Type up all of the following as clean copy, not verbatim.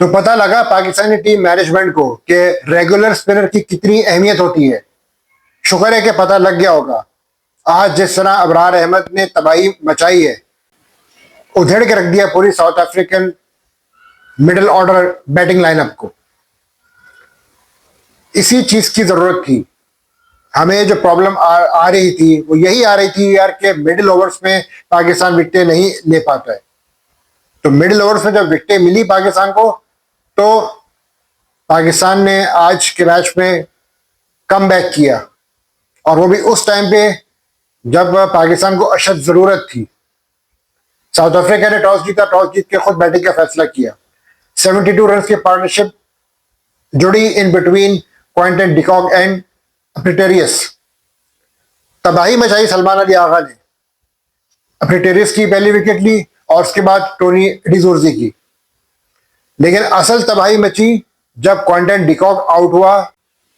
तो पता लगा पाकिस्तानी टीम मैनेजमेंट को कि रेगुलर स्पिनर की कितनी अहमियत होती है। शुक्र है कि पता लग गया होगा। आज जिस तरह अबरार अहमद ने तबाही मचाई है, उधेड़ के रख दिया पूरी south African middle order batting lineup को। इसी चीज की जरूरत थी। हमें जो प्रॉब्लम आ रही थी वो यही आ रही थी यार कि मिडिल ओवर्स में पाकिस्तान विकेटें नहीं ले पाता है। तो मिडिल ओवर्स में जब विकेटें मिली पाकिस्तान को, तो पाकिस्तान ने आज के मैच में कम बैक किया, और वो भी उस टाइम पे जब पाकिस्तान को अशद जरूरत थी। साउथ अफ्रीका ने टॉस जीता, टॉस जीत के खुद बैटिंग का फैसला किया। 72 रन की पार्टनरशिप जुड़ी in between Quinton de Kock and Pretorius. तबाही मचाई सलमान अली आगा ने। प्रिटेरियस की पहली विकेट ली और उसके बाद टोनी डिजोर्जी की। लेकिन असल तबाही मची जब क्विंटन डिकॉक आउट हुआ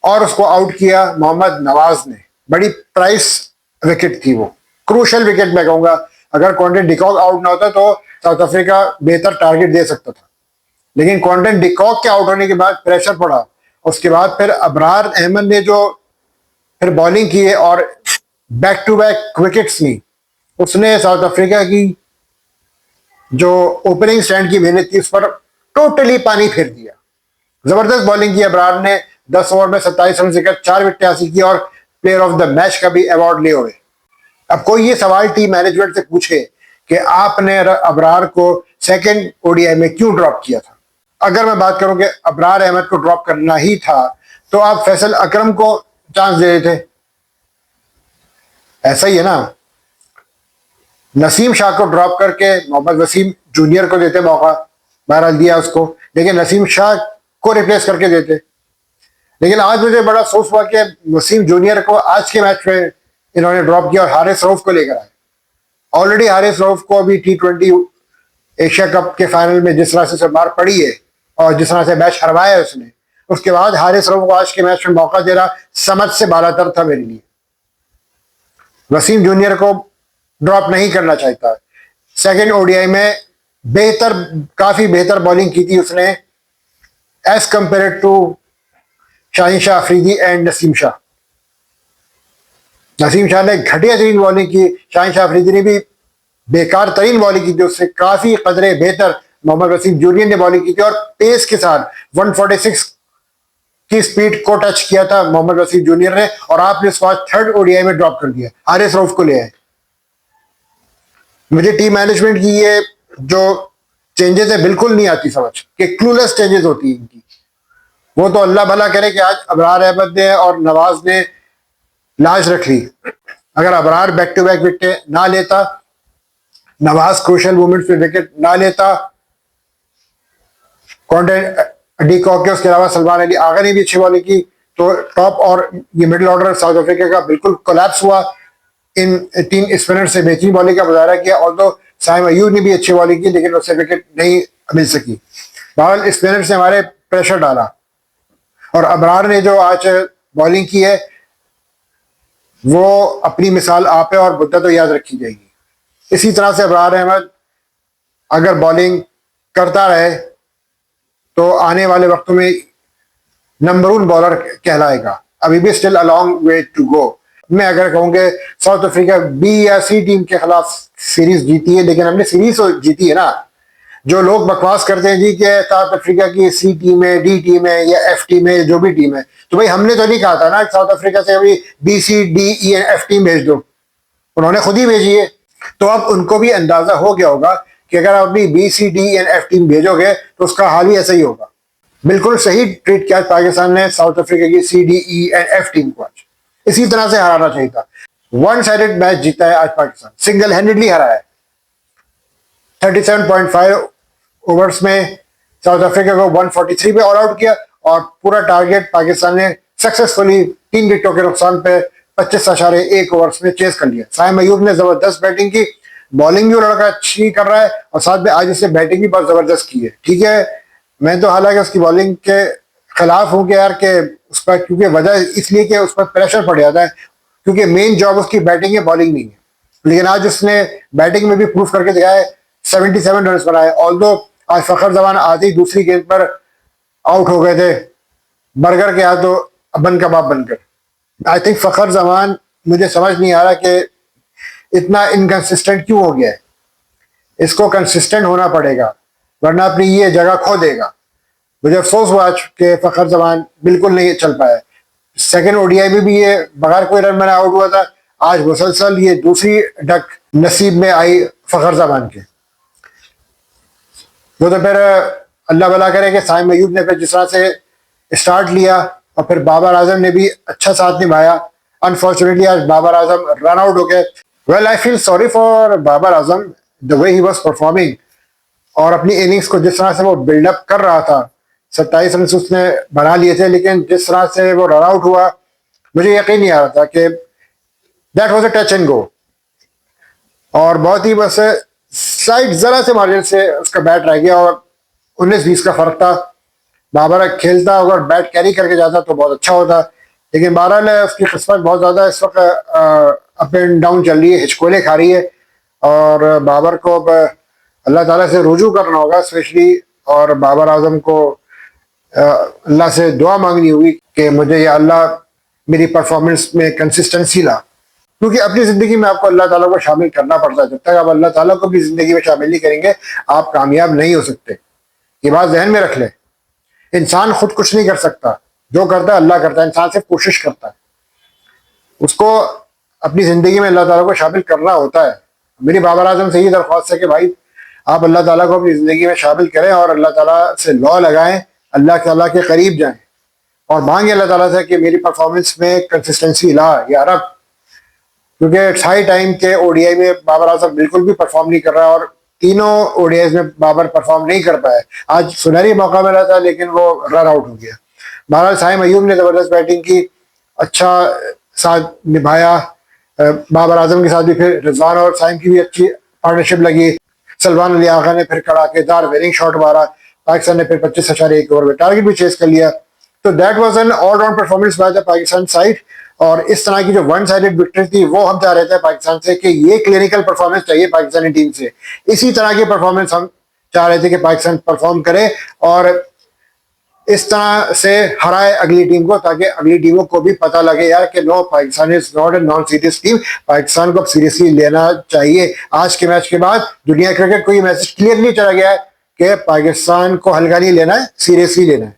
और उसको आउट किया मोहम्मद नवाज ने। बड़ी प्राइस विकेट थी वो, क्रूशल विकेट मैं कहूंगा। अगर क्विंटन डिकॉक आउट ना होता तो साउथ अफ्रीका बेहतर टारगेट दे सकता था। लेकिन क्विंटन डिकॉक के आउट होने के बाद प्रेशर पड़ा। उसके बाद फिर अबरार अहमद ने जो फिर बॉलिंग की है और बैक टू बैक विकेट्स ली, उसने साउथ अफ्रीका की जो ओपनिंग स्टैंड की मेहनत थी उस पर टोटली पानी फेर दिया। जबरदस्त बॉलिंग की अबरार ने। 10 ओवर में 27 रन देकर 4 विकेट हासिल की और प्लेयर ऑफ द मैच का भी अवार्ड लिए हुए। अब कोई ये सवाल टीम मैनेजमेंट से पूछे कि आपने अबरार को सेकंड ओडीआई में क्यों ड्रॉप किया था। अगर मैं बात करूं कि अबरार अहमद को ड्रॉप करना ही था तो आप फैसल अकरम को चांस दे रहे थे। ऐसा ही है ना। नसीम शाह को ड्रॉप करके मोहम्मद वसीम जूनियर को देते मौका, बहरहाल दिया उसको, लेकिन नसीम शाह को रिप्लेस करके देते। लेकिन आज मुझे बड़ा अफसोस हुआ कि वसीम जूनियर को आज के मैच में इन्होंने ड्रॉप किया और हारिस रऊफ को लेकर आए। ऑलरेडी हारिस रऊफ को अभी T20 एशिया कप के फाइनल में जिस तरह से मार पड़ी है और जिस तरह से मैच हरवाया है उसने, उसके बाद हारिस रऊफ को आज के मैच में मौका देना समझ से बालातर था मेरे लिए। वसीम जूनियर को ड्रॉप नहीं करना चाहता। सेकंड ओडीआई में काफी बेहतर बॉलिंग की थी उसने as compared to Shaheen Shah Afridi and Naseem Shah. Naseem Shah ने घटिया तरीन बॉलिंग की, शाहीन शाह अफरीदी ने भी बेकार तरीन बॉलिंग की थी। उससे काफी कदरे बेहतर मोहम्मद वसीम जूनियर ने बॉलिंग की थी और पेस के साथ 146 की स्पीड को टच किया था मोहम्मद वसीम जूनियर ने, और आपने उसको आज थर्ड ओडीआई में ड्रॉप कर दिया, हारिस रऊफ को ले आए। मुझे टीम मैनेजमेंट की ये जो चेंजेस है बिल्कुल नहीं आती समझ, कि क्लूलेस चेंजेस होती है इनकी। वो तो अल्लाह भला करे कि आज अबरार अहमद ने और नवाज ने लाज रख ली। अगर Abrar back to back wicket ना लेता, नवाज क्रूशल मोमेंट पे विकेट ना लेता, क्विंटन डिकॉक के उसके अलावा सलमान अली आगा ने भी अच्छी बॉलिंग की, तो टॉप और ये मिडिल ऑर्डर साउथ अफ्रीका का बिल्कुल कोलैप्स हुआ। इन 3 स्पिनर से बेहतरीन बॉलिंग का मुजाहरा किया। ऑल्दो साइम अयूब ने भी अच्छी बॉलिंग की, लेकिन उससे विकेट नहीं मिल सकी। बहरहाल स्पिनर से हमारे प्रेशर डाला, और अबरार ने जो आज बॉलिंग की है वो अपनी मिसाल आप है और मुद्दा तो याद रखी जाएगी। इसी तरह से अबरार अहमद अगर बॉलिंग करता रहे तो आने वाले वक्तों में नंबर 1 बॉलर कहलाएगा। अभी भी still a long way to go. मैं अगर कहूँ कि साउथ अफ्रीका B या C टीम के खिलाफ सीरीज जीती है, लेकिन हमने सीरीज तो जीती है ना। जो लोग बकवास करते हैं जी कि साउथ अफ्रीका की C टीम है, D टीम है या F टीम है, जो भी टीम है, तो भाई हमने तो नहीं कहा था ना साउथ अफ्रीका से अभी B C D E F team भेज दो। उन्होंने खुद ही भेजी है। तो अब उनको भी अंदाजा हो गया होगा कि अगर आप अपनी B C D and F team भेजोगे तो उसका हाल ही ऐसा ही होगा। बिल्कुल सही ट्रीट किया पाकिस्तान ने साउथ अफ्रीका की C D E and F team को। आज इसी तरह से हराना चाहिए था। 1 साइडेड मैच जीता है आज पाकिस्तान, सिंगल हैंडेडली हराया है। 37.5 ओवर्स में साउथ अफ्रीका को 143 पे ऑल आउट किया, और पूरा टारगेट पाकिस्तान ने सक्सेसफुली 3 विकेटों के नुकसान पे 25.1 ओवर्स में चेस कर लिया। साइम अयूब ने जबरदस्त बैटिंग की, बॉलिंग भी वो लड़का अच्छी कर रहा है, और साथ में आज उसने बैटिंग भी बहुत जबरदस्त की है। ठीक है, मैं तो हालांकि उसकी बॉलिंग के खिलाफ हूँ कि यार के उस पर, क्योंकि वजह इसलिए कि उस पर प्रेशर पड़ जाता है, क्योंकि मेन जॉब उसकी बैटिंग है, बॉलिंग नहीं है। लेकिन आज उसने बैटिंग में भी प्रूफ करके दिखाया है। 77 रन बनाए। ऑल्दो आज फखर जमान आते ही दूसरी गेंद पर आउट हो गए थे, बर्गर के हाथ तो बन कबाब बनकर। आई थिंक फखर जमान, मुझे समझ नहीं आ रहा कि इतना इनकंसिस्टेंट क्यों हो गया है। इसको कंसिस्टेंट होना पड़ेगा वरना अपनी ये जगह खो देगा। मुझे अफसोस हुआ आज कि फखर जमान बिल्कुल नहीं चल पाया। सेकंड ओडीआई में भी ये बगैर कोई रन बना आउट हुआ था। आज मुसलसल ये दूसरी डक नसीब में आई फखर जमान के। वो तो फिर अल्लाह भला करे कि साइम अयूब ने फिर जिस तरह से स्टार्ट लिया और फिर बाबर आजम ने भी अच्छा साथ निभाया। अनफॉर्चुनेटली आज बाबर आजम रन आउट हो गए। Well, I feel sorry for Babar Azam the way he was performing, और अपनी इनिंग्स को जिस तरह से वो बिल्डअप कर रहा था। 27 रन उसने बना लिए थे, लेकिन जिस तरह से वो रन आउट हुआ मुझे यकीन नहीं आ रहा था कि that was a touch and go. और बहुत ही बस स्लाइड जरा से मार्जिन से उसका बैट रह गया और 19-20 का फर्क था। बाबर खेलता अगर बैट कैरी करके जाता तो बहुत अच्छा होता, लेकिन बहरहाल उसकी किस्मत बहुत ज़्यादा इस वक्त अप एंड डाउन चल रही है, हिचकोले खा रही है। और बाबर को अब अल्लाह ताला से रुजू करना होगा स्पेशली, और बाबर आजम को अल्लाह से दुआ मांगनी होगी कि मुझे या अल्लाह मेरी परफॉर्मेंस में कंसिस्टेंसी ला, क्योंकि अपनी ज़िंदगी में आपको अल्लाह ताला को शामिल करना पड़ता है। जब तक आप अल्लाह ताला को अपनी ज़िंदगी में शामिल नहीं करेंगे आप कामयाब नहीं हो सकते। ये बात जहन में रख लें। इंसान खुद कुछ नहीं कर सकता, जो करता है अल्लाह करता है। इंसान सिर्फ कोशिश करता है, उसको अपनी ज़िंदगी में अल्लाह ताला को शामिल करना होता है। मेरी बाबर आजम से ये दरख्वास्त है कि भाई आप अल्लाह ताला को अपनी ज़िंदगी में शामिल करें और अल्लाह ताला से लॉ लगाएं, अल्लाह ताला के करीब जाएं और मांगे अल्लाह ताला से कि मेरी परफॉर्मेंस में कंसिस्टेंसी ला या रब। क्योंकि इट्स हाई टाइम के ओडीआई में बाबर आजम बिल्कुल भी परफॉर्म नहीं कर रहा, और तीनों ओडीआई में बाबर परफॉर्म नहीं कर पाए। आज सुनहरी मौका मिला था लेकिन वो रन आउट हो गया। बहरहाल साइम अयूब ने ज़बरदस्त बैटिंग की, अच्छा साथ निभाया। बाबर आजम के साथ भी फिर रिजवान और साइम की भी अच्छी पार्टनरशिप लगी। सलमान अली आगा ने फिर कड़ाकेदार विनिंग शॉट मारा। पाकिस्तान ने फिर 25.1 ओवर में टारगेट भी चेस कर लिया। तो that was an all round performance by the Pakistan side. और इस तरह की जो वन साइडेड विक्ट्री थी वो हम चाह रहे थे पाकिस्तान से कि ये क्लिनिकल परफॉर्मेंस चाहिए पाकिस्तानी टीम से। इसी तरह की परफॉर्मेंस हम चाह रहे थे कि पाकिस्तान परफॉर्म करे और इस तरह से हराए अगली टीम को, ताकि अगली टीमों को भी पता लगे यार कि no, Pakistan is not a non serious team. Pakistan को अब सीरियसली लेना चाहिए। आज के मैच के बाद दुनिया क्रिकेट को ये मैसेज क्लियरली चला गया है कि पाकिस्तान को हल्का नहीं लेना है, सीरियसली लेना है।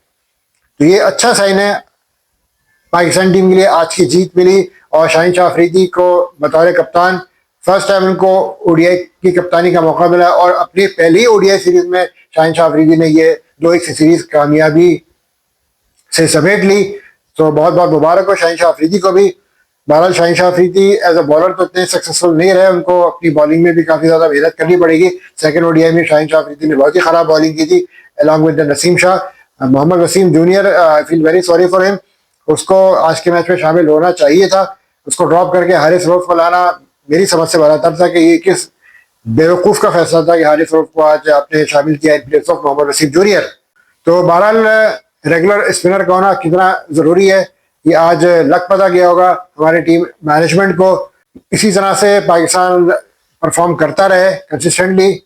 तो ये अच्छा साइन है पाकिस्तान टीम के लिए। आज की जीत मिली और शाहीन शाह अफरीदी को बतौर कप्तान फर्स्ट टाइम उनको ओडीआई की कप्तानी का मौका मिला और अपनी पहली ओडीआई सीरीज में शाहीन शाह अफरीदी ने ये 2-1 से सीरीज कामयाबी से समेट ली। तो बहुत बहुत मुबारक हो शाहीन शाह अफरीदी को भी। बहरहाल Shaheen Shah Afridi as a bowler तो इतने सक्सेसफुल नहीं रहे, उनको अपनी बॉलिंग में भी काफ़ी ज़्यादा मेहनत करनी पड़ेगी। सेकंड ओडीआई में शाहीन शाह अफरीदी ने बहुत ही ख़राब बॉलिंग की थी along with Naseem Shah. Mohammad Wasim junior, I feel very sorry for him. उसको आज के मैच में शामिल होना चाहिए था। उसको ड्रॉप करके हारिस रऊफ को लाना मेरी समझ से बरातर था कि ये किस बेवकूफ़ का फैसला था कि हारिस रऊफ को आज आपने शामिल किया in place of Mohammad Wasim junior. तो बहरहाल रेगुलर स्पिनर का होना कितना ज़रूरी है ये आज लग पता गया होगा हमारी टीम मैनेजमेंट को। इसी तरह से पाकिस्तान परफॉर्म करता रहे कंसिस्टेंटली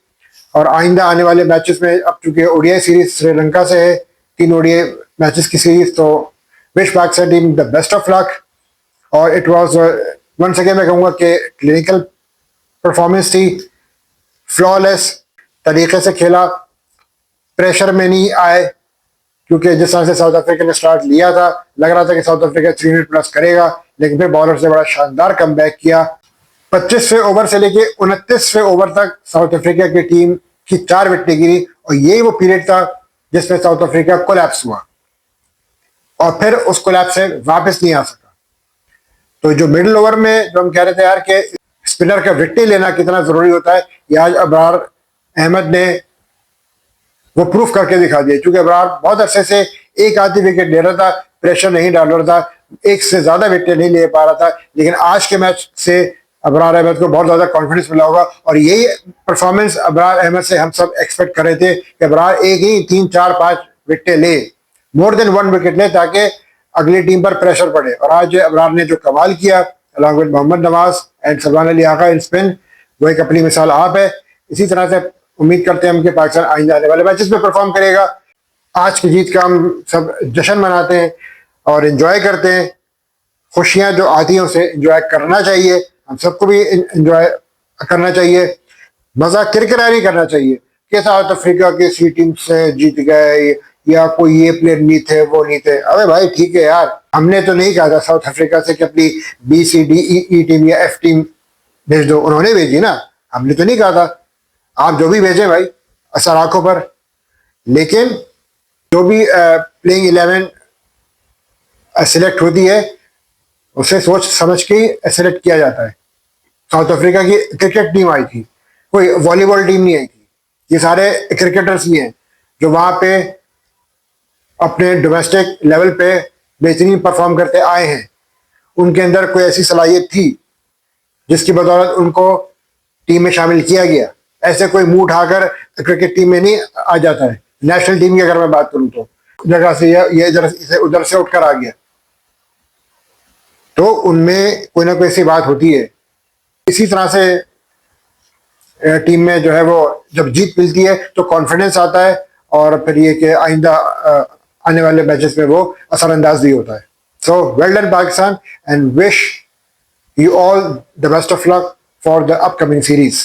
और आइंदा आने वाले मैचेस में, अब चूंकि ओडीआई सीरीज श्रीलंका से है, 3 ओडीआई मैचेस की सीरीज, तो wish Pakistan team the best of luck. और इट वाज वंस अगेन मैं कहूँगा कि क्लिनिकल परफॉर्मेंस थी, फ्लॉलेस तरीके से खेला, प्रेशर में नहीं आए। क्योंकि जिस तरह से साउथ अफ्रीका ने स्टार्ट लिया था लग रहा था कि साउथ अफ्रीका 300+ करेगा, लेकिन फिर बॉलर से बड़ा शानदार कमबैक किया। 25वें ओवर से लेके 29वें ओवर तक साउथ अफ्रीका की टीम की 4 विकेटें गिरी और यही वो पीरियड था जिसमें साउथ अफ्रीका कोलैप्स हुआ और फिर उस कोलैप्स से वापस नहीं आ सका। तो जो मिडिल ओवर में जो हम कह रहे थे यार कि स्पिनर का विकेट लेना कितना जरूरी होता है, ये आज अबरार अहमद ने वो प्रूफ करके दिखा दिया। क्योंकि अबरार बहुत अरसे से एक आधी विकेट ले रहा था, प्रेशर नहीं डाल रहा था, एक से ज्यादा विकेट नहीं ले पा रहा था, लेकिन आज के मैच से अबरार अहमद को बहुत ज्यादा कॉन्फिडेंस मिला होगा। और यही परफॉर्मेंस अबरार अहमद से हम सब एक्सपेक्ट कर रहे थे कि अबरार एक ही 3, 4, 5 विकेटें ले, मोर देन 1 विकेट ले, ताकि अगली टीम पर प्रेशर पड़े। और आज अबरार ने जो कमाल किया along with Mohammad Nawaz and Salman Ali Agha in spin, वो एक अपनी मिसाल आप है। इसी तरह से उम्मीद करते हैं हम कि पाकिस्तान आइंदा आने वाले मैचेस में परफॉर्म करेगा। आज की जीत का हम सब जश्न मनाते हैं और एंजॉय करते हैं। खुशियां जो आती हैं उसे एंजॉय करना चाहिए, हम सबको भी एंजॉय करना चाहिए। मजा किरकिरा नहीं करना चाहिए कि साउथ अफ्रीका की सी टीम से जीत गए या कोई ये प्लेयर नहीं थे वो नहीं थे। अबे भाई ठीक है यार, हमने तो नहीं कहा था साउथ अफ्रीका से कि अपनी BCDE टीम या F टीम भेज दो, उन्होंने भेजी ना, हमने तो नहीं कहा था। आप जो भी भेजे भाई असर आंखों पर, लेकिन जो भी प्लेइंग 11 सिलेक्ट होती है उसे सोच समझ के ही सिलेक्ट किया जाता है। साउथ अफ्रीका की क्रिकेट टीम आई थी, कोई वॉलीबॉल टीम नहीं आई थी। ये सारे क्रिकेटर्स ही हैं जो वहां पे अपने डोमेस्टिक लेवल पे बेहतरीन परफॉर्म करते आए हैं। उनके अंदर कोई ऐसी सलाहियत थी जिसकी बदौलत उनको टीम में शामिल किया गया। ऐसे कोई मुंह उठाकर क्रिकेट टीम में नहीं आ जाता है। नेशनल टीम की अगर मैं बात करूं तो जगह से ये उधर से उठकर आ गया, तो उनमें कोई ना कोई ऐसी बात होती है। इसी तरह से टीम में जो है वो जब जीत मिलती है तो कॉन्फिडेंस आता है और फिर ये कि आइंदा आने वाले मैचेस में वो असरअंदाज भी होता है। So well done Pakistan and wish you all the best of luck for the upcoming series.